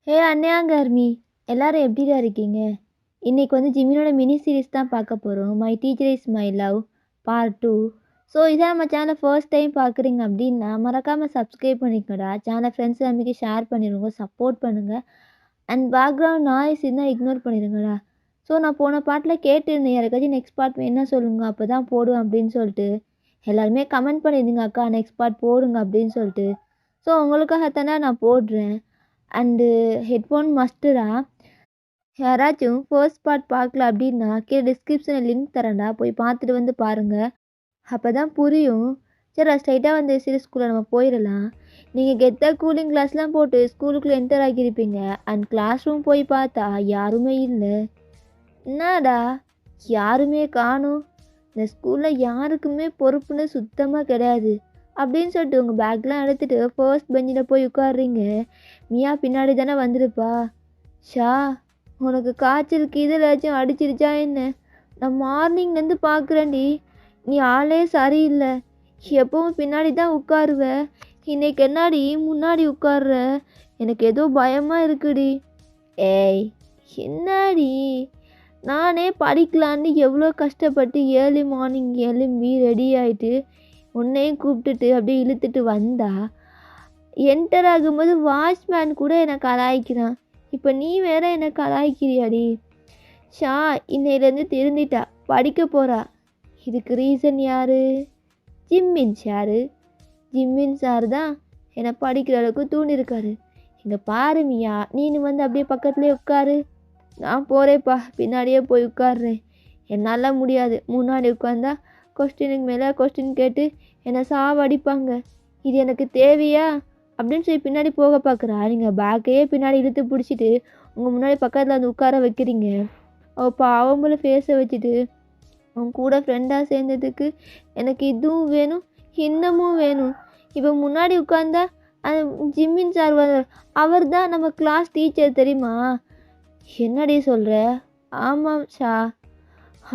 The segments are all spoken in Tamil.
ஹே அன்னியாங்கர்மி எல்லாரும் எப்படிடா இருக்கீங்க? இன்னைக்கு வந்து ஜிமினோட மினி சீரிஸ் தான் பார்க்க போகிறோம். My teacher is my love part 2. So இதான் நம்ம சேனலை ஃபர்ஸ்ட் டைம் பார்க்குறீங்க அப்படின்னா மறக்காமல் சப்ஸ்கிரைப் பண்ணிக்கோடா. சேனல் ஃப்ரெண்ட்ஸ் எல்லாமே ஷேர் பண்ணிடுங்க, சப்போர்ட் பண்ணுங்கள். அண்ட் பேக்ரவுண்ட் நாய்ஸ் இருந்தால் இக்னோர் பண்ணிடுங்கடா. ஸோ நான் போன பாட்டில் கேட்டிருந்தேன், யாருக்காச்சும் நெக்ஸ்ட் பார்ட் வேணா சொல்லுங்கள், அப்போ தான் போடுவேன் அப்படின்னு சொல்லிட்டு. எல்லாருமே கமெண்ட் பண்ணியிருந்தீங்க, அக்கா நெக்ஸ்ட் பார்ட் போடுங்க அப்படின்னு சொல்லிட்டு. ஸோ உங்களுக்காகத்தானே நான் போடுறேன். அண்டு ஹெட்ஃபோன் மஸ்ட்டுடா. யாராச்சும் ஃபர்ஸ்ட் பார்ட் பார்க்கல அப்படின்னா கீழே டிஸ்கிரிப்ஷனில் லிங்க் தரேன்டா, போய் பார்த்துட்டு வந்து பாருங்கள். அப்போ தான் புரியும். சரி ஸ்ட்ரைட்டாக வந்து சீரிஸ்குள்ளே நம்ம போயிடலாம். நீங்கள் கெத்தாக கூலிங் கிளாஸ்லாம் போட்டு ஸ்கூலுக்குள்ளே என்டர் ஆகியிருப்பீங்க. அண்ட் கிளாஸ் ரூம் போய் பார்த்தா யாருமே இல்லை. என்னடா யாருமே காணும், இந்த ஸ்கூலில் யாருக்குமே பொறுப்புன்னு சுத்தமாக கிடையாது அப்படின்னு சொல்லிட்டு உங்கள் பேக்லாம் எடுத்துகிட்டு ஃபர்ஸ்ட் பெஞ்சில் போய் உட்காடுறீங்க. மியா பின்னாடி தானே வந்திருப்பா. ஷா, உனக்கு காய்ச்சலுக்கு இதில் அடிச்சிருச்சா என்ன? நான் மார்னிங்லேருந்து பார்க்குறேன்டி, நீ ஆளே சரியில்லை. எப்பவும் பின்னாடி தான் உட்காருவ, இன்னைக்கு என்னடி முன்னாடி உட்கார்ற? எனக்கு ஏதோ பயமாக இருக்குடி. ஏய் என்னடி, நானே படிக்கலான்னு எவ்வளோ கஷ்டப்பட்டு ஏர்லி மார்னிங் எழும்பி ரெடி ஆகிட்டு உன்னையும் கூப்பிட்டுட்டு அப்படியே இழுத்துட்டு வந்தா, என்டர் ஆகும்போது வாட்ச்மேன் கூட என்னை கலாய்க்கிறான். இப்போ நீ வேற என்னை கலாய்க்கிறியாடி. ஷா இன்னையிலேருந்து திருந்திட்டா, படிக்க போகிறா. இதுக்கு ரீசன் யார்? ஜிம்மின் சாரு. ஜிம்மின் சார் தான் என்னை படிக்கிற அளவுக்கு தூண்டிருக்காரு. இங்கே பாரு மியா, நீனு வந்து அப்படியே பக்கத்துலேயே உட்காரு. நான் போகிறேப்பா, பின்னாடியே போய் உட்காடுறேன். என்னால் முடியாது, முன்னாடி உட்காந்தா கொஸ்டினுக்கு மேலே கொஸ்டின் கேட்டு என்னை சாவடிப்பாங்க. இது எனக்கு தேவையா அப்படின்னு சொல்லி பின்னாடி போக பார்க்குறா. நீங்கள் பேக்கையே பின்னாடி இழுத்து பிடிச்சிட்டு உங்கள் முன்னாடி பக்கத்தில் வந்து உட்கார வைக்கிறீங்க. அவள் பாவம்பளை ஃபேஸை வச்சுட்டு, அவன் கூட ஃப்ரெண்டாக சேர்ந்ததுக்கு எனக்கு இதுவும் வேணும் இன்னமும் வேணும். இப்போ முன்னாடி உட்காந்தா அந்த ஜிம்மின் சார் அவர் தான் நம்ம கிளாஸ் டீச்சர் தெரியுமா? என்னடி சொல்கிற? ஆமாம் ஷா.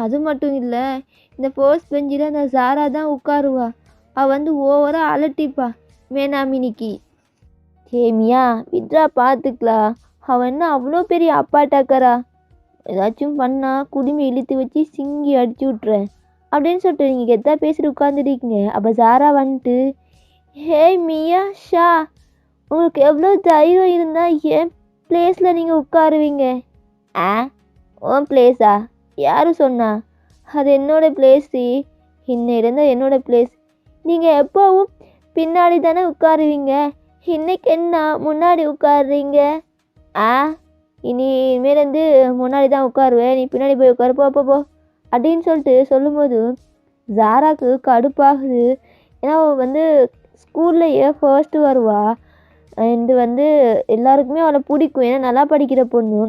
அது மட்டும் இல்லை, இந்த ஃபர்ஸ்ட் பெஞ்சில் அந்த ஜாரா தான் உட்காருவா. அவள் வந்து ஓவராக அலட்டிப்பா மேனாமினிக்கு. ஏமியா விட்ரா, பார்த்துக்கலாம். அவன் என்ன அவ்வளோ பெரிய அப்பாட்டாக்கரா? ஏதாச்சும் பண்ணா குடுமி இழுத்து வச்சு சிங்கி அடிச்சு விட்றேன் அப்படின்னு சொல்லிட்டு நீங்கள் கெத்தா பேசிட்டு உட்காந்துருக்கீங்க. அப்போ ஜாரா வந்துட்டு, ஹே மியா ஷா, உங்களுக்கு எவ்வளோ தைரியம் இருந்தால் என் பிளேஸில் நீங்கள் உட்காருவீங்க? ஆ, உன் பிளேஸா? யார் சொன்னா? அது என்னோடய பிளேஸு. இன்னையிலேருந்து என்னோடய பிளேஸ். நீங்கள் எப்போவும் பின்னாடி தானே உட்காருவீங்க, இன்னைக்கு என்ன முன்னாடி உட்காருறீங்க? ஆ, இனிமேலேருந்து முன்னாடி தான் உட்காருவேன், நீ பின்னாடி போய் உட்காரு, போ அப்படின்னு சொல்லிட்டு சொல்லும்போது ஜாராக்கு கடுப்பாகுது. ஏன்னா அவள் வந்து ஸ்கூல்லையே ஃபர்ஸ்ட்டு வருவா. இது வந்து எல்லாருக்குமே அவளை பிடிக்கும், ஏன்னா நல்லா படிக்கிற பொண்ணு.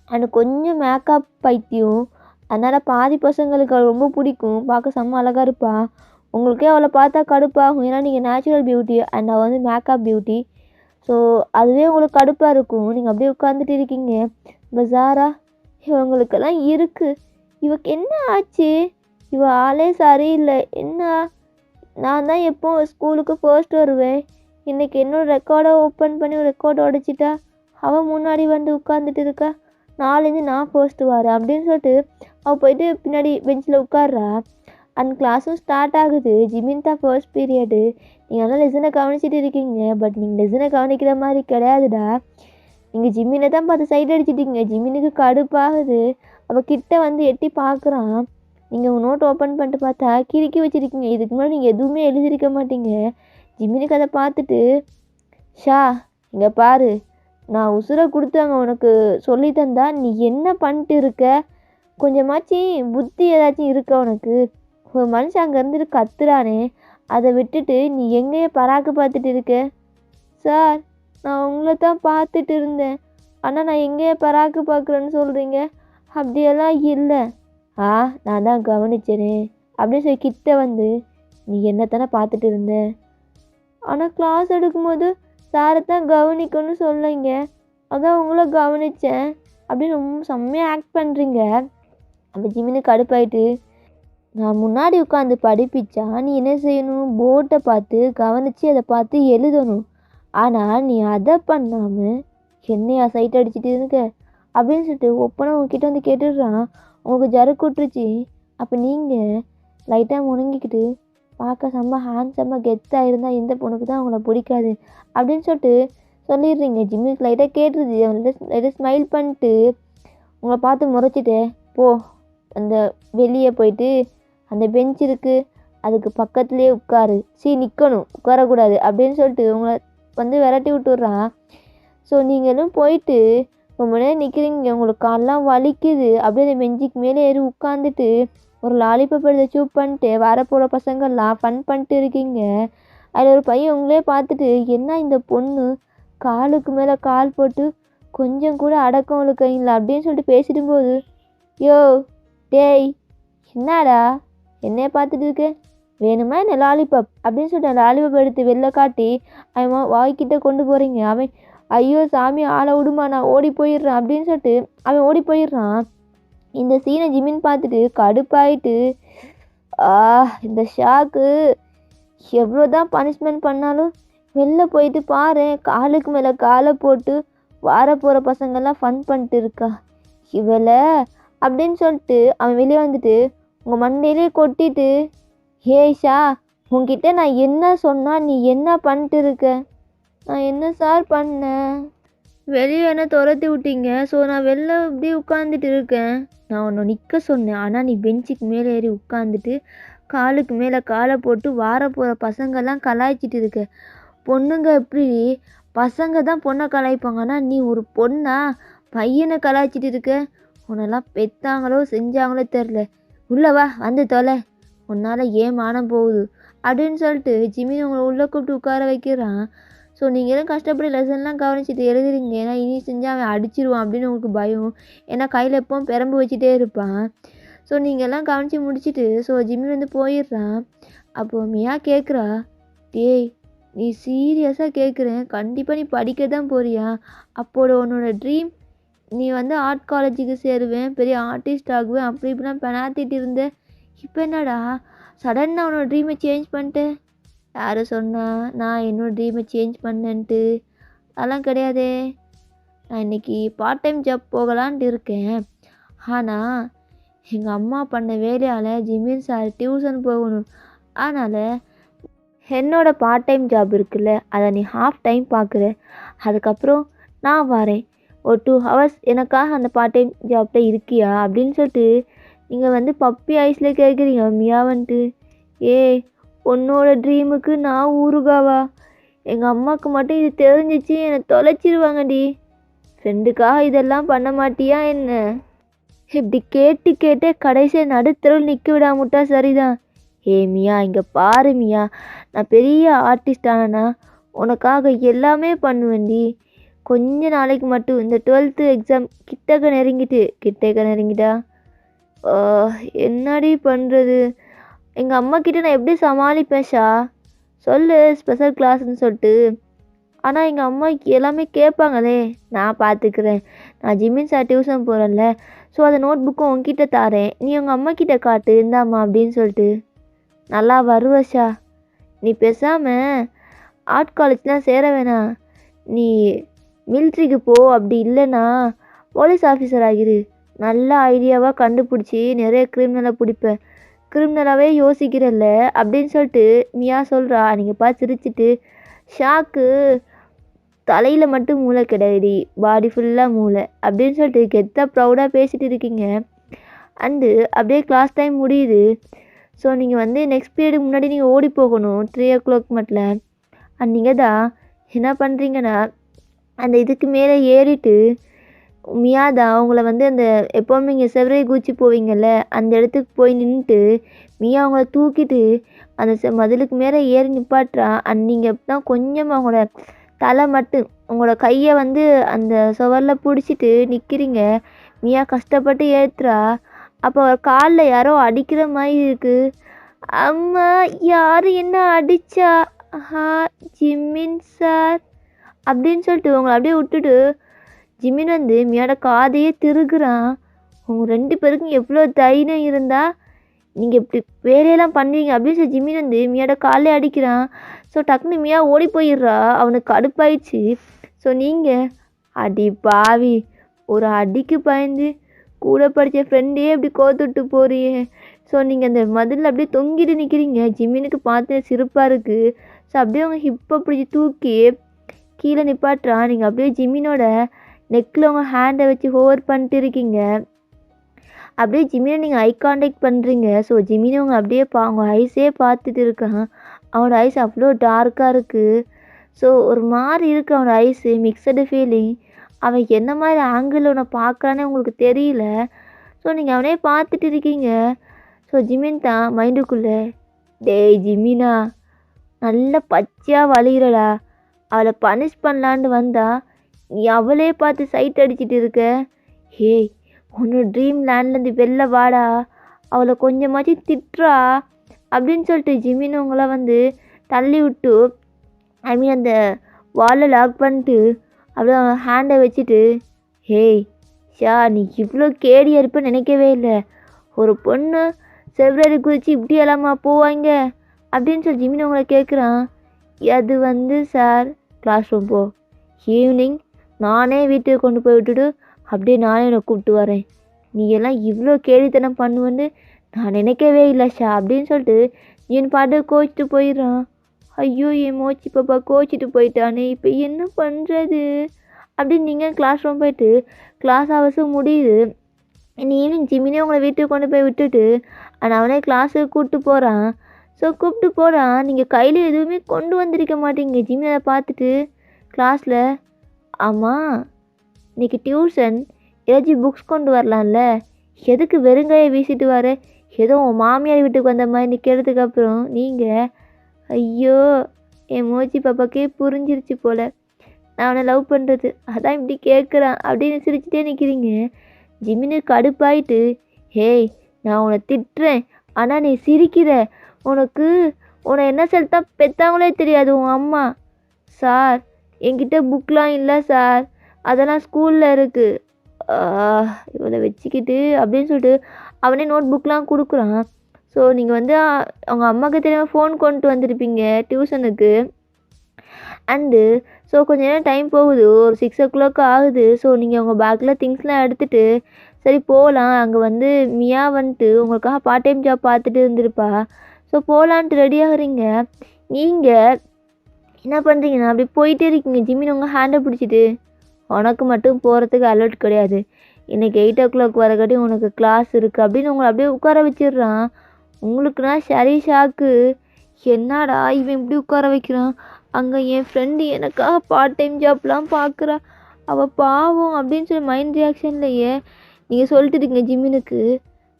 அண்ட் கொஞ்சம் மேக்கப் பைத்தியம், அதனால் பாதி பசங்களுக்கு அவள் ரொம்ப பிடிக்கும். பார்க்க செம்ம அழகாக இருப்பாள். உங்களுக்கே அவளை பார்த்தா கடுப்பாகும், ஏன்னா நீங்கள் நேச்சுரல் பியூட்டி அண்ட் அவள் வந்து மேக்கப் பியூட்டி. ஸோ அதுவே உங்களுக்கு கடுப்பாக இருக்கும். நீங்கள் அப்படியே உட்காந்துட்டு இருக்கீங்க. இப்போ ஜாரா, இவங்களுக்கெல்லாம் இருக்குது, இவக்கு என்ன ஆச்சு? இவ ஆளே சரியில்லை. என்ன, நான் தான் எப்போ ஸ்கூலுக்கு ஃபர்ஸ்ட் வருவேன், இன்றைக்கி என்னோட ரெக்கார்டை ஓப்பன் பண்ணி ஒரு ரெக்கார்டை உடைச்சிட்டா, அவள் முன்னாடி வந்து உட்காந்துட்டு இருக்கா. நாலேருந்து நான் ஃபர்ஸ்ட்டு வரேன் அப்படின்னு சொல்லிட்டு அவள் போயிட்டு பின்னாடி பெஞ்சில் உட்கார்றா. அண்ட் கிளாஸும் ஸ்டார்ட் ஆகுது. ஜிமின் தான் ஃபர்ஸ்ட் பீரியடு. நீங்கள் நல்லா லெசனை கவனிச்சிட்டு இருக்கீங்க, பட் நீங்கள் லெசனை கவனிக்கிற மாதிரி கிடையாதுடா. நீங்கள் ஜிம்மினை தான் பார்த்து சைட் அடிச்சிட்டீங்க. ஜிம்மினுக்கு கடுப்பாகுது. அவள் கிட்ட வந்து எட்டி பார்க்குறான். நீங்கள் உங்கள் நோட் ஓப்பன் பண்ணிட்டு பார்த்தா கிறுக்கி வச்சுருக்கீங்க. இதுக்கு முன்னாடி நீங்கள் எதுவுமே எழுதியிருக்க மாட்டீங்க. ஜிம்மினுக்கு அதை பார்த்துட்டு, ஷா இங்கே பாரு, நான் உசுரை கொடுத்தாங்க உனக்கு சொல்லி தந்தா நீ என்ன பண்ணிட்டு இருக்க? கொஞ்சமாச்சு புத்தி ஏதாச்சும் இருக்கா உனக்கு? ஒரு மனுஷன் அங்கே இருந்துட்டு கத்துறானே, அதை விட்டுட்டு நீ எங்கேயே பராக்கு பார்த்துட்டு இருக்க? சார், நான் உங்களை தான் பார்த்துட்டு இருந்தேன், ஆனால் நான் எங்கேயே பராக்கு பார்க்குறேன்னு சொல்கிறீங்க? அப்படியெல்லாம் இல்லை. ஆ, நான் தான் கவனிச்சேனே அப்படின்னு சொல்லி கிட்ட வந்து, நீ என்னத்தானே பார்த்துட்டு இருந்த? ஆனால் கிளாஸ் எடுக்கும்போது சாரை தான் கவனிக்கணும்னு சொல்லுங்க, அதான் உங்களை கவனித்தேன் அப்படின்னு ரொம்ப செம்மையாக ஆக்ட் பண்ணுறீங்க. அப்போ ஜிமினு கடுப்பாயிட்டு, நான் முன்னாடி உட்காந்து படிப்பிச்சா நீ என்ன செய்யணும்? போர்ட்டை பார்த்து கவனித்து அதை பார்த்து எழுதணும். ஆனால் நீ அதை பண்ணாமல் என்னையா சைட் அடிச்சிட்டு இருக்க அப்படின்னு சொல்லிட்டு ஒப்பனை உங்ககிட்ட வந்து கேட்டுடுறான். உங்களுக்கு ஜருக்கு விட்டுருச்சு. அப்போ நீங்கள் லைட்டாக முணங்கிக்கிட்டு பார்க்க செம்ம ஹேண்ட்ஸம்மாக கெத்தாக இருந்தால் எந்த பொண்ணுக்கு தான் அவங்கள பிடிக்காது அப்படின்னு சொல்லிட்டு சொல்லிடுறீங்க. ஜிம்மிக்கு லைட்டாக கேட்டுருது. லைட்டாக ஸ்மைல் பண்ணிட்டு உங்களை பார்த்து முறைச்சிட்டு போ அந்த வெளியே போயிட்டு அந்த பெஞ்ச் இருக்குது அதுக்கு பக்கத்துலேயே உட்காரு. நிற்கணும் உட்காரக்கூடாது அப்படின்னு சொல்லிட்டு உங்களை வந்து விரட்டி விட்டுடுறான். ஸோ நீங்களும் போயிட்டு ரொம்ப நேரம் நிற்கிறீங்க. உங்களுக்கு காலெலாம் வலிக்குது. அப்படியே அந்த பெஞ்சுக்கு மேலே ஏறி உட்காந்துட்டு ஒரு லாலிபப் எடுத்து சூப் பண்ணிட்டு வரப்போகிற பசங்கள்லாம் ஃபன் பண்ணிட்டு இருக்கீங்க. அதில் ஒரு பையன் உங்களே பார்த்துட்டு என்ன இந்த பொண்ணு காலுக்கு மேலே கால் போட்டு கொஞ்சம் கூட அடக்கம் இழுக்கீங்களா அப்படின்னு சொல்லிட்டு பேசிடும்போது, யோ டேய் என்னடா என்னைய பார்த்துட்டு இருக்க, வேணுமா என்ன லாலிபப் அப்படின்னு சொல்லிட்டு லாலிபப் எடுத்து வெளில காட்டி அவன் வாய்க்கிட்ட கொண்டு போகிறீங்க. அவன் ஐயோ சாமி ஆளை விடுமா நான் ஓடி போயிடுறான் அப்படின்னு சொல்லிட்டு அவன் ஓடி போயிடுறான். இந்த சீனை ஜிமின் பார்த்துட்டு கடுப்பாயிட்டு இந்த ஷாக்கு எவ்வளோ தான் பனிஷ்மெண்ட் பண்ணாலும் வெளில போயிட்டு பாரு காலுக்கு மேலே காலை போட்டு வார போகிற பசங்கள்லாம் ஃபன் பண்ணிட்டு இருக்கா இவளை அப்படின்னு சொல்லிட்டு அவன் வெளியே வந்துட்டு உங்கள் மண்டையிலே கொட்டிட்டு, ஏய் ஷா உங்ககிட்ட நான் என்ன சொன்னால் நீ என்ன பண்ணிட்டு இருக்க? நான் என்ன சார் பண்ணேன்? வெளியே என்ன துரத்தி விட்டீங்க. ஸோ நான் வெளில இப்படி உட்காந்துட்டு இருக்கேன். நான் உன்னை நிற்க சொன்னேன். ஆனால் நீ பெஞ்சுக்கு மேலே ஏறி உட்காந்துட்டு காலுக்கு மேலே காலை போட்டு வார போகிற பசங்கள்லாம் கலாய்ச்சிட்டு இருக்க. பொண்ணுங்க எப்படி பசங்க தான் பொண்ணை கலாய்ப்பாங்க. ஆனால் நீ ஒரு பொண்ணா பையனை கலாய்ச்சிட்டு இருக்க. உன்னெல்லாம் பெற்றாங்களோ செஞ்சாங்களோ தெரில. உள்ளவா வந்து தொலை, உன்னால் ஏன் மானம் போகுது அப்படின்னு சொல்லிட்டு ஜிம்மி உங்களை உள்ளே கூப்பிட்டு உட்கார வைக்கிறான். ஸோ நீங்களும் கஷ்டப்பட்டு லெசன்லாம் கவனிச்சிட்டு எழுதுறீங்க. ஏன்னா இனி செஞ்சால் அவன் அடிச்சிருவான் அப்படின்னு உங்களுக்கு பயம். ஏன்னா கையில் எப்பவும் பெரம்பு வச்சுட்டே இருப்பான். ஸோ நீங்கள்லாம் கவனித்து முடிச்சுட்டு ஸோ ஜிம்மி வந்து போயிடுறான். அப்போது மியா கேட்குறா, டேய் நீ சீரியஸாக கேட்குறேன், கண்டிப்பாக நீ படிக்க தான் போறியா? அப்போது உன்னோட ட்ரீம் நீ வந்து ஆர்ட் காலேஜுக்கு சேருவேன், பெரிய ஆர்டிஸ்ட் ஆகுவேன் அப்படி இப்படிலாம் பெனாத்திட்டு இருந்த. இப்போ என்னடா சடனாக உன்னோட ட்ரீமை சேஞ்ச் பண்ணிட்டேன்? யார் சொன்னா நான் என்னோடய ட்ரீமை சேஞ்ச் பண்ணேன்ட்டு? அதெல்லாம் கிடையாதே. நான் இன்றைக்கி பார்ட் டைம் ஜாப் போகலான்ட்டு இருக்கேன். ஆனால் எங்கள் அம்மா பண்ண வேலையால் ஜிமின் சார் டியூஷன் போகணும். அதனால் என்னோடய பார்ட் டைம் ஜாப் இருக்குல்ல அதை நீ ஹாஃப் டைம் பார்க்குற. அதுக்கப்புறம் நான் வரேன். ஒரு 2 ஹவர்ஸ் எனக்காக அந்த பார்ட் டைம் ஜாப்பில் இருக்கியா அப்படின்னு சொல்லிட்டு நீங்கள் வந்து பப்பி ஐஸில் கேட்குறீங்க. மியா வந்துட்டு உன்னோட ட்ரீமுக்கு நான் ஊருகாவா? எங்கள் அம்மாவுக்கு மட்டும் இது தெரிஞ்சிச்சு என்னை தொலைச்சிருவாங்கடி. ஃப்ரெண்டுக்காக இதெல்லாம் பண்ண மாட்டியா என்ன? இப்படி கேட்டு கேட்டே கடைசியாக நடுத்தரவில் நிற்க விடாமுட்டா சரிதான். மியா இங்கே பாரு மியா, நான் பெரிய ஆர்டிஸ்ட் ஆனேன்னா உனக்காக எல்லாமே பண்ணுவேன்டி. கொஞ்ச நாளைக்கு மட்டும் இந்த 12th எக்ஸாம் கிட்டக்க நெருங்கிட்டா என்னடி பண்ணுறது? எங்கள் அம்மா கிட்ட நான் எப்படி சமாளிப்பேன் ஷா? சொல்லு ஸ்பெஷல் கிளாஸ்ன்னு சொல்லிட்டு. ஆனால் எங்கள் அம்மா எல்லாமே கேட்பாங்களே. நான் பார்த்துக்கிறேன். நான் ஜிம்மின் சார் டியூஷன் போகிறேன்ல, ஸோ அந்த நோட் புக்கும் உங்ககிட்ட தாரேன், நீ உங்கள் அம்மா கிட்ட காட்டு இருந்தாம்மா அப்படின்னு சொல்லிட்டு. நல்லா வருவ ஷா, நீ பேசாமல் ஆர்ட் காலேஜ்லாம் சேர வேணாம், நீ மிலிட்ரிக்கு போ. அப்படி இல்லைன்னா போலீஸ் ஆஃபீஸர் ஆகிரு. நல்ல ஐடியாவாக கண்டுபிடிச்சி நிறைய கிரிமினலை பிடிப்பேன். கிரிமினலாகவே யோசிக்கிறல்ல அப்படின்னு சொல்லிட்டு மியா சொல்கிறா. நீங்கள் பார்த்து சிரிச்சிட்டு, ஷாக்கு தலையில் மட்டும் மூளை கிடையாது, பாடி ஃபுல்லாக மூளை அப்படின்னு சொல்லிட்டு கெத்தாக ப்ரௌடாக பேசிகிட்டு இருக்கீங்க. அண்டு அப்படியே கிளாஸ் டைம் முடியுது. ஸோ நீங்கள் வந்து நெக்ஸ்ட் பீரியடுக்கு முன்னாடி நீங்கள் ஓடி போகணும் 3 o'clock மட்டும். அண்ட் நீங்கள் தான் என்ன பண்ணுறீங்கன்னா அந்த இதுக்கு மேலே ஏறிட்டு மியா தான் அவங்கள வந்து அந்த எப்போவுமே இங்கே செவரே குச்சி போவீங்கள்ல அந்த இடத்துக்கு போய் நின்றுட்டு மியா அவங்கள தூக்கிட்டு அந்த மதிலுக்கு மேலே ஏறி நிப்பாட்டுறா. அண்ட் நீங்கள் தான் கொஞ்சம் அவங்களோட தலை மட்டும் உங்களோட கையை வந்து அந்த சுவரில் பிடிச்சிட்டு நிற்கிறீங்க. மியா கஷ்டப்பட்டு ஏற்றுறா. அப்போ அவர் காலில் யாரோ அடிக்கிற மாதிரி இருக்குது. அம்மா யார் என்ன அடித்தா? ஜிம்மின் சார் அப்படின்னு சொல்லிட்டு உங்களை அப்படியே விட்டுட்டு ஜிம்மின் வந்து மியாட காதையே திருகுறான். உங்க 2 பேருக்கும் எவ்வளோ தைரியம் இருந்தால் நீங்கள் இப்படி வேலையெல்லாம் பண்ணுவீங்க அப்படின்னு சொல்லி ஜிம்மின் வந்து மியாட காலே அடிக்கிறான். ஸோ டக்குன்னு மியா ஓடி போயிடுறா. அவனுக்கு கடுப்பாயிடுச்சு. ஸோ நீங்கள் அடி பாவி! ஒரு அடிக்கு பயந்து கூட படித்த ஃப்ரெண்டையே இப்படி கோத்துட்டு போறியே. ஸோ நீங்கள் அந்த மதிலில் அப்படியே தொங்கிட்டு நிற்கிறீங்க. ஜிமினுக்கு பார்த்து சிரிப்பாக இருக்குது. ஸோ அப்படியே அவங்க ஹிப்பை பிடிச்சி தூக்கி கீழே நிப்பாட்டுறான். நீங்கள் அப்படியே ஜிமினோட நெக்கில் உங்கள் ஹேண்டை வச்சு ஹோவர் பண்ணிட்டு இருக்கீங்க. அப்படியே ஜிமினை நீங்கள் ஐ கான்டாக்ட் பண்ணுறீங்க. ஸோ ஜிமினை அவங்க அப்படியே அவங்க ஐஸே பார்த்துட்டு இருக்கான். அவனோட ஐஸ் அவ்வளோ டார்க்காக இருக்குது. ஸோ ஒரு மாதிரி இருக்குது அவனோட ஐஸு, மிக்சடு ஃபீலிங். அவன் என்ன மாதிரி ஆங்கிள் உன்னை பார்க்குறானே உங்களுக்கு தெரியல. ஸோ நீங்கள் அவனே பார்த்துட்டு இருக்கீங்க. ஸோ ஜிமின் தான் மைண்டுக்குள்ளே, டேய் ஜிமினா, நல்ல பச்சையாக வலிகிறடா, அவளை பனிஷ் பண்ணலான்னு வந்தா நீ அவளே பார்த்து சைட் அடிச்சிட்டு இருக்க. ஹேய், உன்னோட ட்ரீம் லேண்ட்லேருந்து வெளில வாடா, அவளை கொஞ்சமாச்சும் திட்டுறா அப்படின்னு சொல்லிட்டு ஜிமின் அவங்கள வந்து தள்ளி விட்டு, ஐ மீன் அந்த வாலில் லாக் பண்ணிட்டு அப்படியே ஹேண்டை வச்சுட்டு, ஹேய் ஷா, நீ இவ்வளோ கேடியாக இருப்பேன்னு நினைக்கவே இல்லை. ஒரு பொண்ணு செவ்வாய் குதிச்சு இப்படி எல்லாமா போவாங்க அப்படின்னு சொல்லி ஜிமின் அவங்கள கேட்குறான். அது வந்து சார், கிளாஸ் ரூம் போ, ஈவினிங் நானே வீட்டுக்கு கொண்டு போய் விட்டுட்டு அப்படியே நானே என்னை கூப்பிட்டு வரேன். நீ எல்லாம் இவ்வளோ கேலித்தனம் பண்ணுவேன்னு நான் நினைக்கவே இல்லை ஷா அப்படின்னு சொல்லிட்டு என் பாட்டு கோச்சிட்டு போயிடுறான். ஐயோ, என் மோச்சி பாப்பா கோச்சிட்டு போயிட்டானே, இப்போ என்ன பண்ணுறது அப்படின்னு நீங்கள் கிளாஸ் ரூம் போயிட்டு கிளாஸ் ஹவர்ஸும் முடியுது. ஈவினிங் ஜிமினே உங்களை வீட்டுக்கு கொண்டு போய் விட்டுட்டு அவனே கிளாஸுக்கு கூப்பிட்டு போகிறான். ஸோ கூப்பிட்டு போகிறான், நீங்கள் கையில் எதுவுமே கொண்டு வந்திருக்க மாட்டீங்க. ஜிமினை அதை பார்த்துட்டு கிளாஸில், ஆமாம் இன்றைக்கி டியூஷன் ஏதாச்சும் புக்ஸ் கொண்டு வரலாம்ல, எதுக்கு வெறுங்கையை வீசிட்டு வர, ஏதோ உன் மாமியார் வீட்டுக்கு வந்த மாதிரி நிற்கிறதுக்கு அப்புறம் நீங்கள், ஐயோ என் மோச்சி பாப்பாக்கே புரிஞ்சிருச்சு போல் நான் அவனை லவ் பண்ணுறது, அதான் இப்படி கேட்குறான் அப்படின்னு சிரிச்சுட்டே நிற்கிறீங்க. ஜிமினு கடுப்பாயிட்டு, ஹேய் நான் உன்னை திட்டுறேன் ஆனால் நீ சிரிக்கிற, உன்னை என்ன செலுத்தா பெற்றாங்களே தெரியாது உன் அம்மா. சார், என்கிட்ட புக்லாம் இல்லை சார், அதெல்லாம் ஸ்கூலில் இருக்குது. இவளை வச்சுக்கிட்டு அப்படின்னு சொல்லிட்டு அவனே நோட் புக்லாம் கொடுக்குறான். ஸோ நீங்கள் வந்து அவங்க அம்மாவுக்கு தெரியாமல் ஃபோன் கொண்டு வந்திருப்பீங்க டியூஷனுக்கு. அண்டு ஸோ கொஞ்சம் நேரம் டைம் போகுது, ஒரு 6 o'clock ஆகுது. ஸோ நீங்கள் உங்கள் பேக்கில் திங்ஸ்லாம் எடுத்துகிட்டு சரி போகலாம், அங்கே வந்து மியா வந்துட்டு உங்களுக்காக பார்ட் டைம் ஜாப் பார்த்துட்டு இருந்திருப்பா. ஸோ போகலான்ட்டு ரெடி ஆகுறீங்க. நீங்கள் என்ன பண்ணுறீங்கன்னா அப்படி போயிட்டே இருக்கீங்க. ஜிமின் உங்கள் ஹேண்டை பிடிச்சிட்டு, உனக்கு மட்டும் போகிறதுக்கு அலர்ட் கிடையாது, இன்றைக்கி 8 o'clock வரக்காட்டி உனக்கு கிளாஸ் இருக்குது அப்படின்னு உங்களை அப்படியே உட்கார வச்சிடுறான். உங்களுக்குன்னா சரி ஷாக்கு, என்னடா இவன் இப்படி உட்கார வைக்கிறான், அங்கே என் ஃப்ரெண்டு எனக்காக பார்ட் டைம் ஜாப்லாம் பார்க்குறா, அவள் பாவம் அப்படின்னு சொல்லி மைண்ட் ரியாக்ஷன்லையே நீங்கள் சொல்லிட்டு இருக்கீங்க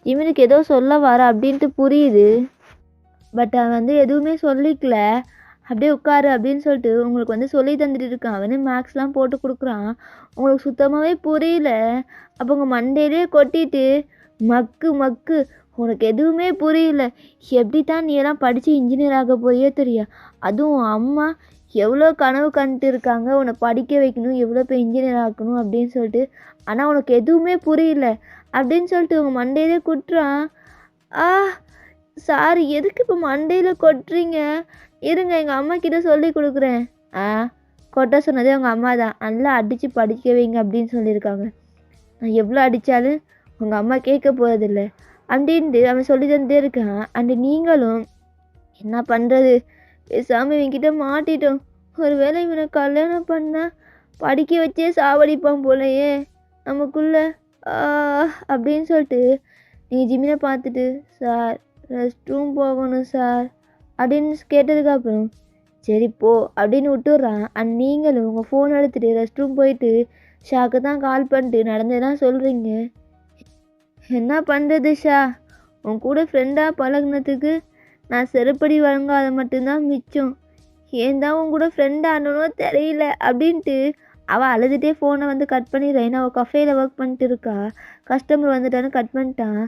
ஜிமினுக்கு ஏதோ சொல்ல வர அப்படின்ட்டு புரியுது. பட் அவன் வந்து எதுவுமே சொல்லிக்கல, அப்படியே உட்காரு அப்படின்னு சொல்லிட்டு உங்களுக்கு வந்து சொல்லி தந்துட்டு இருக்கான். அவனே மேக்ஸ்லாம் போட்டு கொடுக்குறான். உங்களுக்கு சுத்தமாகவே புரியல. அப்போ உங்கள் மண்டையிலே கொட்டிட்டு, மக்கு உனக்கு எதுவுமே புரியல, எப்படி தான் நீ எல்லாம் படித்து இன்ஜினியர் ஆக போறியோ தெரியா, அதுவும் அம்மா எவ்வளோ கனவு கண்டுட்டு இருக்காங்க உன்னை படிக்க வைக்கணும், எவ்வளோ போய் இன்ஜினியர் ஆக்கணும் அப்படின்னு சொல்லிட்டு, ஆனால் உனக்கு எதுவுமே புரியல அப்படின்னு சொல்லிட்டு உங்கள் மண்டையிலே கொட்டுறான். சாரி, எதுக்கு இப்போ மண்டையில் கொட்டுறீங்க, இருங்க எங்கள் அம்மா கிட்ட சொல்லி கொடுக்குறேன். கொட்ட சொன்னதே உங்கள் அம்மா தான், நல்லா அடித்து படிக்க வைங்க அப்படின்னு சொல்லியிருக்காங்க. நான் எவ்வளோ அடித்தாலும் உங்கள் அம்மா கேட்க போகிறதில்ல அப்படின்ட்டு அவன் சொல்லி தந்துட்டே இருக்கான். அண்டு நீங்களும் என்ன பண்ணுறது, பேசாமல் இவன்கிட்ட மாட்டிட்டோம், ஒரு வேளை இவனை கல்யாணம் பண்ணால் படிக்க வச்சே சாவடிப்பான் போலையே நமக்குள்ளே அப்படின்னு சொல்லிட்டு நீங்கள் ஜிமினை பார்த்துட்டு, சார் ரெஸ்ட் ரூம் போகணும் சார் அப்படின்னு கேட்டதுக்கப்புறம் சரி போ அப்படின்னு விட்டுடுறான். அண்ட் நீங்களும் உங்கள் ஃபோன் எடுத்துகிட்டு ரெஸ்ட் ரூம் போயிட்டு ஷாக்கு தான் கால் பண்ணிட்டு நடந்ததெல்லாம் சொல்கிறீங்க. என்ன பண்ணுறது ஷா, உன் கூட ஃப்ரெண்டாக பழகுனதுக்கு நான் செருப்படி வழங்காத மட்டும்தான் மிச்சம், ஏன் தான் உன் கூட ஃப்ரெண்டானோ தெரியல அப்படின்ட்டு அவள் அழுதுகிட்டே ஃபோனை வந்து கட் பண்ணிடுறேன். ஏன்னா அவள் கஃபேயில் ஒர்க் பண்ணிட்டு இருக்கா, கஸ்டமர் வந்துட்டான்னு கட் பண்ணிட்டான்.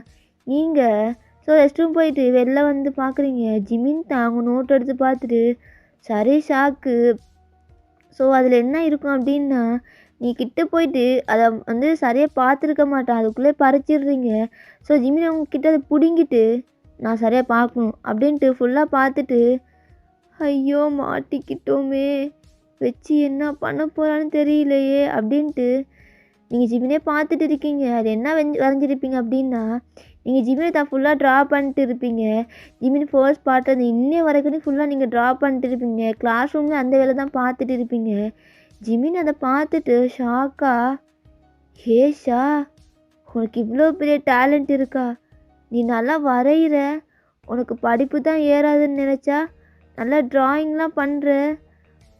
நீங்கள் ஸோ ரெஸ்ட் ரூம் போயிட்டு வெளில வந்து பார்க்குறீங்க. ஜிமின் தான் அவங்க நோட் எடுத்து பார்த்துட்டு சரி ஷாக்கு. ஸோ அதில் என்ன இருக்கும் அப்படின்னா, நீ கிட்டே போயிட்டு அதை வந்து சரியாக பார்த்துருக்க மாட்டான், அதுக்குள்ளே பறிச்சிடுறீங்க. ஸோ ஜிமின் அவங்க கிட்ட அதை பிடுங்கிட்டு நான் சரியாக பார்க்கணும் அப்படின்ட்டு ஃபுல்லாக பார்த்துட்டு, ஐயோ மாட்டிக்கிட்டோமே, வச்சு என்ன பண்ண போகிறான்னு தெரியலையே அப்படின்ட்டு நீங்கள் ஜிமினே பார்த்துட்டு இருக்கீங்க. அது என்ன வரைஞ்சிருப்பீங்க அப்படின்னா, நீங்கள் ஜிமினை தான் ஃபுல்லாக ட்ரா பண்ணிட்டு இருப்பீங்க. ஜிமின் ஃபர்ஸ்ட் பார்ட் அது இன்னைய வரைக்கும் ஃபுல்லாக நீங்கள் ட்ரா பண்ணிட்டு இருப்பீங்க. கிளாஸ் ரூமில் அந்த வேலை தான் பார்த்துட்டு இருப்பீங்க. ஜிமின் அதை பார்த்துட்டு ஷாக்கா, ஹேஷா உனக்கு இவ்வளோ பெரிய டேலண்ட் இருக்கா? நீ நல்லா வரைகிற, உனக்கு படிப்பு தான் ஏறாதுன்னு நினச்சா நல்லா ட்ராயிங்லாம் பண்ணுற,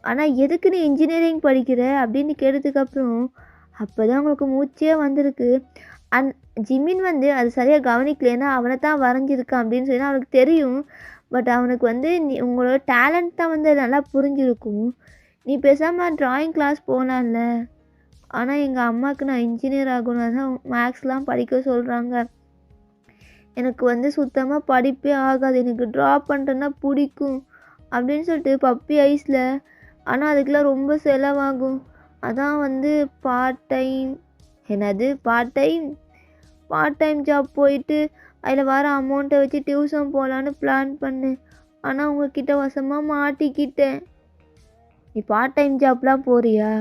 ஆனால் எதுக்கு நீ இன்ஜினியரிங் படிக்கிற அப்படின்னு கேட்டதுக்கப்புறம் அப்போ தான் உங்களுக்கு மூச்சே வந்திருக்கு. ஜிமின் வந்து அது சரியாக கவனிக்கலைன்னா அவனை தான் வரைஞ்சிருக்கான் அப்படின்னு சொல்லி அவனுக்கு தெரியும். பட் அவனுக்கு வந்து உங்களோட டேலண்ட் தான் வந்து நல்லா புரிஞ்சிருக்கும். நீ பேசாமல் ட்ராயிங் கிளாஸ் போகலாம்ல. ஆனால் எங்கள் அம்மாவுக்கு நான் இன்ஜினியர் ஆகணும் தான் மேக்ஸ்லாம் படிக்க சொல்கிறாங்க. எனக்கு வந்து சுத்தமாக படிப்பே ஆகாது, எனக்கு ட்ரா பண்ணுறேன்னா பிடிக்கும் அப்படின்னு சொல்லிட்டு பப்பி ஐஸில். ஆனால் அதுக்கெலாம் ரொம்ப செலவாகும். அதான் வந்து பார்ட் டைம் ஜாப் போயிட்டு அதில் வர அமௌண்ட்டை வச்சு டியூஷன் போகலான்னு பிளான் பண்ணேன். ஆனால் உங்ககிட்ட வசமாக மாட்டிக்கிட்டேன். நீ பார்ட் டைம் ஜாப்லாம் போறியா?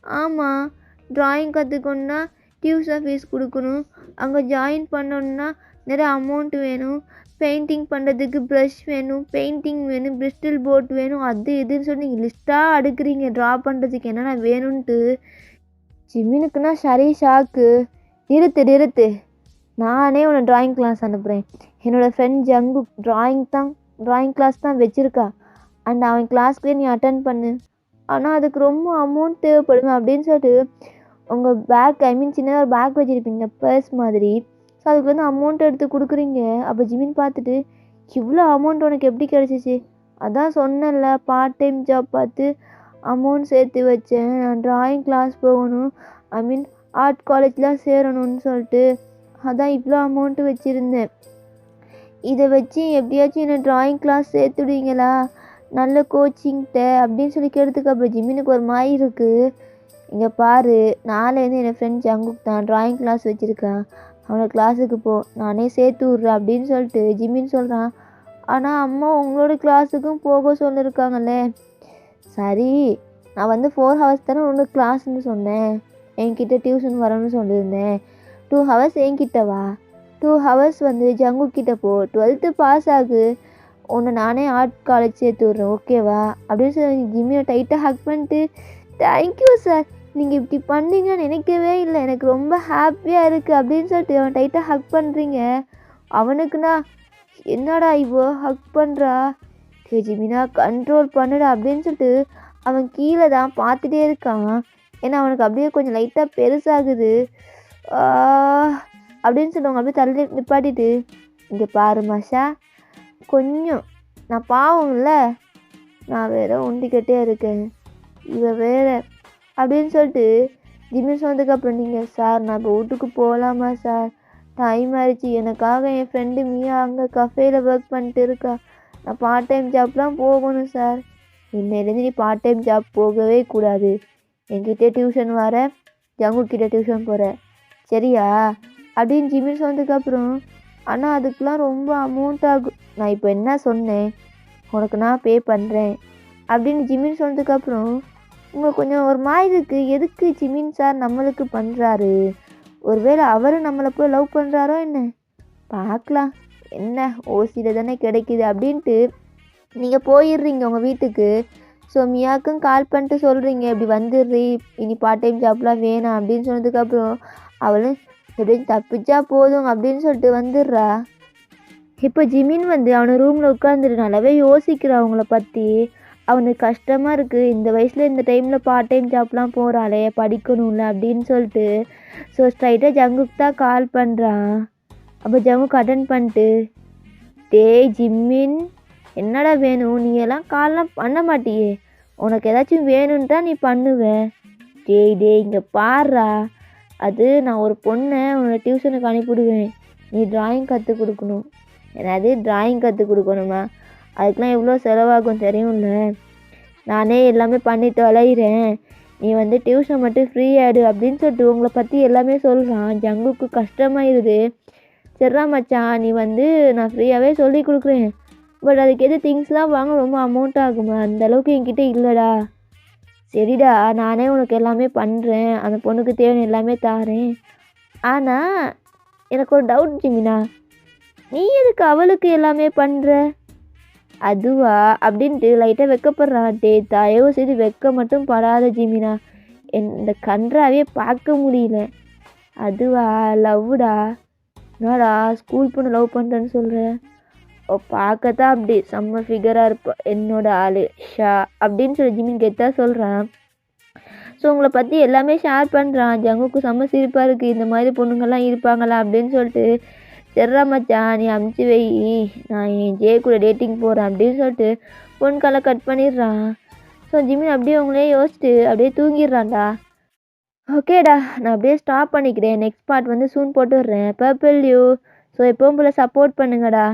ஆமாம், ட்ராயிங் கற்றுக்கணுன்னா டியூஷன் ஃபீஸ் கொடுக்கணும், அங்கே ஜாயின் பண்ணணுன்னா நிறைய அமௌண்ட் வேணும், பெயிண்டிங் பண்ணுறதுக்கு ப்ரஷ் வேணும், பெயிண்டிங் வேணும், பிரிஸ்டல் போர்ட் வேணும், அது இதுன்னு சொல்லி நீங்கள் லிஸ்ட்டாக அடுக்குறீங்க ட்ரா பண்ணுறதுக்கு என்னென்ன வேணும்ன்ட்டு. ஜிமினுக்குன்னா சரி ஷாக்கு. நிறுத்து, நானே உன்னை ட்ராயிங் கிளாஸ் அனுப்புகிறேன். என்னோடய ஃப்ரெண்ட் ஜங்கு ட்ராயிங் கிளாஸ் தான் வச்சுருக்கா. அண்ட் அவன் கிளாஸ்க்கே நீ அட்டன் பண்ணு. ஆனால் அதுக்கு ரொம்ப அமௌண்ட் தேவைப்படுங்க அப்படின்னு சொல்லிட்டு உங்கள் பேக் சின்னதாக ஒரு பேக் வச்சுருப்பீங்க பர்ஸ் மாதிரி. ஸோ அதுக்கு வந்து அமௌண்ட் எடுத்து கொடுக்குறீங்க. அப்போ ஜிமின் பார்த்துட்டு இவ்வளோ அமௌண்ட் உனக்கு எப்படி கிடச்சிச்சு? அதான் சொன்னேன்ல, பார்ட் டைம் ஜாப் பார்த்து அமௌண்ட் சேர்த்து வச்சேன், நான் ட்ராயிங் கிளாஸ் போகணும், ஆர்ட் காலேஜ்லாம் சேரணும்னு சொல்லிட்டு அதான் இவ்வளோ அமௌண்ட்டு வச்சுருந்தேன். இதை வச்சு எப்படியாச்சும் என்னை ட்ராயிங் கிளாஸ் சேர்த்துடுவீங்களா நல்ல கோச்சிங்கிட்ட அப்படின்னு சொல்லி கேட்டதுக்கு அப்புறம் ஜிமினுக்கு ஒரு மாதிரி இருக்குது. இங்கே பாரு, நாளைலேருந்து என் ஃப்ரெண்ட் ஜங்குக்கு தான் ட்ராயிங் கிளாஸ் வச்சுருக்கான், அவனை கிளாஸுக்கு போ, நானே சேர்த்து விட்றேன் அப்படின்னு சொல்லிட்டு ஜிமின் சொல்கிறான். ஆனால் அம்மா உங்களோட கிளாஸுக்கும் போக சொல்லியிருக்காங்களே. சரி, நான் வந்து 4 hours தானே உனக்கு கிளாஸ்ன்னு சொன்னேன், என்கிட்ட டியூஷன் வரணும்னு சொல்லியிருந்தேன். 2 hours என்கிட்ட வா, 2 hours வந்து ஜங்கு கிட்ட போ, 12th பாஸ் ஆகு, உன்னை நானே ஆர்ட் காலேஜ் சேர்த்து விட்றேன், ஓகேவா அப்படின்னு சொல்லி ஜிம்மியை டைட்டாக ஹக் பண்ணிட்டு, தேங்க்யூ சார், நீங்கள் இப்படி பண்ணீங்கன்னு நினைக்கவே இல்லை, எனக்கு ரொம்ப ஹாப்பியாக இருக்குது அப்படின்னு சொல்லிட்டு அவன் டைட்டாக ஹக் பண்ணுறீங்க. அவனுக்குண்ணா என்னடா இவோ ஹக் பண்ணுறா, ஜிமினா கண்ட்ரோல் பண்ணுடா அப்படின்னு சொல்லிட்டு அவன் கீழே தான் பார்த்துட்டே இருக்கான். ஏன்னா அவனுக்கு அப்படியே கொஞ்சம் லைட்டாக பெருசாகுது அப்படின்னு சொல்லுவாங்க. அப்படியே தள்ளி நிப்பாட்டிட்டு, இங்கே பாரு மாஷா, கொஞ்சம் நான் பாவம்ல, நான் வேற ஒண்டிக்கிட்டே இருக்கேன், இவ வேற அப்படின்னு சொல்லிட்டு ஜிம்மி சொன்னதுக்கப்புறம் நீங்கள் சார் நான் இப்போ வீட்டுக்கு போகலாமா சார், டைம் ஆயிடுச்சு, எனக்காக என் ஃப்ரெண்டு மியா அங்கே கஃபேயில் ஒர்க் பண்ணிட்டு இருக்கா, நான் பார்ட் டைம் ஜாப்லாம் போகணும் சார். இன்னையிலேருந்து நீ பார்ட் டைம் ஜாப் போகவே கூடாது, என்கிட்ட டியூஷன் வர, ஜங்குக்கிட்ட டியூஷன் போகிற, சரியா அப்படின்னு ஜிம்மி சொன்னதுக்கப்புறம். ஆனால் அதுக்கெலாம் ரொம்ப அமௌண்ட் ஆகும், நான் இப்போ என்ன சொன்னேன், உனக்கு நான் பே பண்ணுறேன் அப்படின்னு ஜிமின் சொன்னதுக்கப்புறம் உங்களுக்கு கொஞ்சம் ஒரு மாதிரி இருக்குது. எதுக்கு ஜிமின் சார் நம்மளுக்கு பண்ணுறாரு, ஒருவேளை அவரும் நம்மளை போய் லவ் பண்ணுறாரோ என்ன, பார்க்கலாம், என்ன ஓசியில் தானே கிடைக்கிது அப்படின்ட்டு நீங்கள் போயிடுறீங்க உங்கள் வீட்டுக்கு. ஸோ மியாவுக்கும் கால் பண்ணிட்டு சொல்கிறீங்க இப்படி வந்துடுறீ, இனி பார்ட் டைம் ஜாப்லாம் வேணாம் அப்படின்னு சொன்னதுக்கப்புறம் அவளும் எப்படியும் தப்பிச்சா போதும் அப்படின்னு சொல்லிட்டு வந்துடுறா. இப்போ ஜிமின் வந்து அவனை ரூமில் உட்காந்துட்டு நல்லாவே யோசிக்கிறான் அவங்கள பற்றி. அவனுக்கு கஷ்டமாக இருக்குது, இந்த வயசில் இந்த டைமில் பார்ட் டைம் ஜாப்லாம் போகிறாளே, படிக்கணும்ல அப்படின்னு சொல்லிட்டு. ஸோ ஸ்ட்ரைட்டாக ஜங்குக்கு தான் கால் பண்ணுறான். அப்போ ஜங்குக்கு அட்டன் பண்ணிட்டு, டேய் ஜிம்மின், என்னடா வேணும், நீ எல்லாம் கால்லாம் பண்ண மாட்டியே, உனக்கு ஏதாச்சும் வேணும்ன்றா நீ பண்ணுவேன். டேய் இங்கே பாடுறா, அது நான் ஒரு பொண்ணை உன்னோட டியூஷனுக்கு அனுப்பிவிடுவேன், நீ ட்ராயிங் கற்றுக் கொடுக்கணும். என்னது ட்ராயிங் கற்றுக் கொடுக்கணுமா, அதுக்கெலாம் எவ்வளோ செலவாகும் தெரியும்ல, நானே எல்லாமே பண்ணிட்டு அலையிறேன், நீ வந்து டியூஷன் மட்டும் ஃப்ரீ ஆகிடு அப்படின்னு சொல்லிட்டு உங்களை பற்றி எல்லாமே சொல்கிறான். ஜங்குக்கு கஷ்டமாயிருது. சரிடா மச்சான், நீ வந்து நான் ஃப்ரீயாகவே சொல்லி கொடுக்குறேன், பட் அதுக்கு எது திங்ஸ்லாம் வாங்க ரொம்ப அமௌண்ட் ஆகுமா, அந்தளவுக்கு என்கிட்ட இல்லைடா. சரிடா, நானே உனக்கு எல்லாமே பண்ணுறேன். அந்த பொண்ணுக்கு தேவையான எல்லாமே தாரேன். ஆனா, எனக்கு ஒரு டவுட் ஜிமினா. நீ எதுக்கு அவளுக்கு எல்லாமே பண்ணுற? அதுவா அப்படின்ட்டு லைட்டாக வெக்கப்படுறான். தயவு செய்து வெக்க மட்டும் படாத ஜிமினா. இந்த கன்றாவே பார்க்க முடியல. அதுவா லவ்வுடா. என்னடா ஸ்கூல் பொண்ணு லவ் பண்ணுறேன்னு சொல்கிற? பார்க்கத்தான் அப்படி செம்ம ஃபிகராக இருப்பா என்னோட ஆள் ஷா அப்படின்னு சொல்லி ஜிமின் கெத்தாக சொல்கிறான். ஸோ உங்களை பற்றி எல்லாமே ஷேர் பண்ணுறான். ஜங்குக்கு செம்ம சிரிப்பாக இருக்குது. இந்த மாதிரி பொண்ணுங்கள்லாம் இருப்பாங்களா அப்படின்னு சொல்லிட்டு. சரிடா மச்சான், நீ அமுச்சு வை, நான் என் ஜே கூட டேட்டிங் போகிறேன் அப்படின்னு சொல்லிட்டு ஃபோன் காலை கட் பண்ணிடுறான். ஸோ ஜிமின் அப்படியே அவங்களே யோசிச்சுட்டு அப்படியே தூங்கிடுறான்டா. ஓகேடா, நான் அப்படியே ஸ்டாப் பண்ணிக்கிறேன். நெக்ஸ்ட் பார்ட் வந்து சூன் போட்டு விட்றேன். Purple you. ஸோ எப்பவும் போல் சப்போர்ட் பண்ணுங்கடா.